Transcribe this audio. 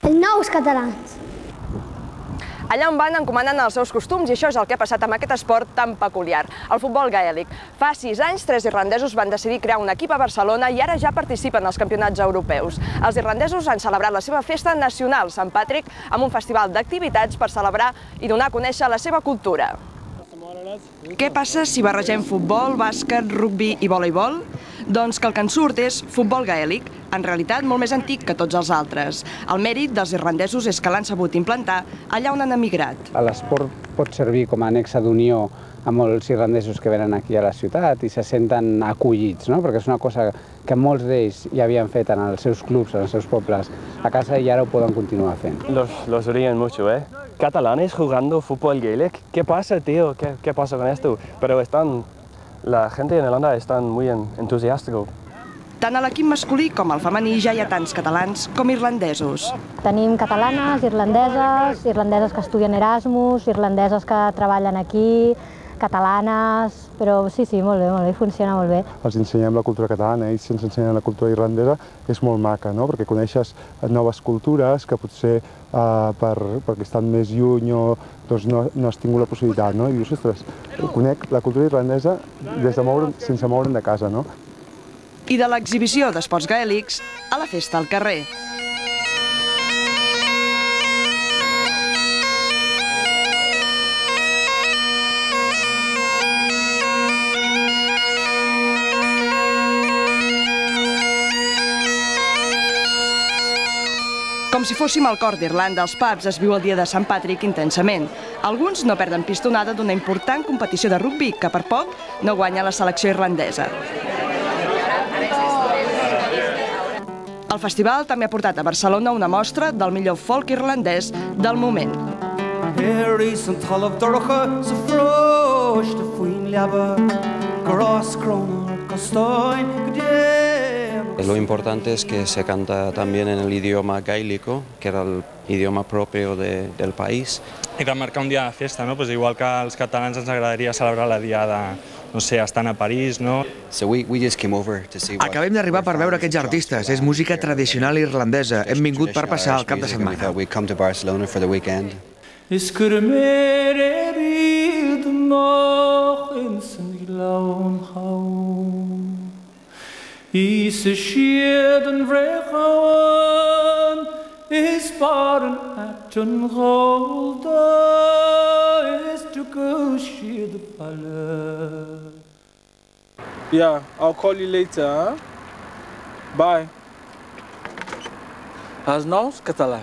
Els nous catalans. Allà on van encomanen els seus costums i això és el que ha passat amb aquest esport tan peculiar, el futbol gaèlic. Fa 6 anys, 3 irlandesos van decidir crear un equip a Barcelona i ara ja participen als campionats europeus. Els irlandesos han celebrat la seva festa nacional, Sant Patrick, amb un festival d'activitats per celebrar i donar a conèixer la seva cultura. Què passa si barregem futbol, bàsquet, rugbi i voleibol? Doncs que el que en surt és futbol gaèlic, en realitat molt més antic que tots els altres. El mèrit dels irlandesos és que l'han sabut implantar allà on han emigrat. L'esport pot servir com a anexa d'unió a molts irlandesos que venen aquí a la ciutat i se senten acollits, no? Perquè és una cosa que molts d'ells ja havien fet en els seus clubs, en els seus pobles a casa i ara ho poden continuar fent. Los ríen mucho, ¿eh? Catalanes jugando fútbol gaelic. ¿Qué pasa, tío? ¿Qué pasa con esto? Pero la gente en Irlanda están muy entusiásticos. Tant a l'equip masculí com al femení ja hi ha tants catalans com irlandesos. Tenim catalanes, irlandeses que estudien Erasmus, irlandeses que treballen aquí, catalanes, però sí, molt bé, funciona molt bé. Els ensenyem la cultura catalana, ells ens ensenyen la cultura irlandesa, és molt maca, no? Perquè coneixes noves cultures que potser perquè estan més lluny o no has tingut la possibilitat, no? I dius, ostres, conec la cultura irlandesa sense moure'n de casa, no? I de l'exhibició d'esports gaèlics a la festa al carrer. Com si fóssim al cor d'Irlanda, als pubs es viu el dia de Sant Patrick intensament. Alguns no perden pistonada d'una important competició de rugbi que per poc no guanya la selecció irlandesa. El festival també ha portat a Barcelona una mostra del millor folk irlandès del moment. Lo importante es que se canta también en el idioma gaélico, que era el idioma propio del país. I de marcar un dia de festa, no? Pues igual que als catalans ens agradaria celebrar la diada, no sé, estant a París, no? Acabem d'arribar per veure aquests artistes. És música tradicional irlandesa. Hem vingut per passar el cap de setmana. Is a shield and vrechawan is baren at an holda is to go shield the pala. Yeah, I'll call you later, huh? Bye. As nous catalan.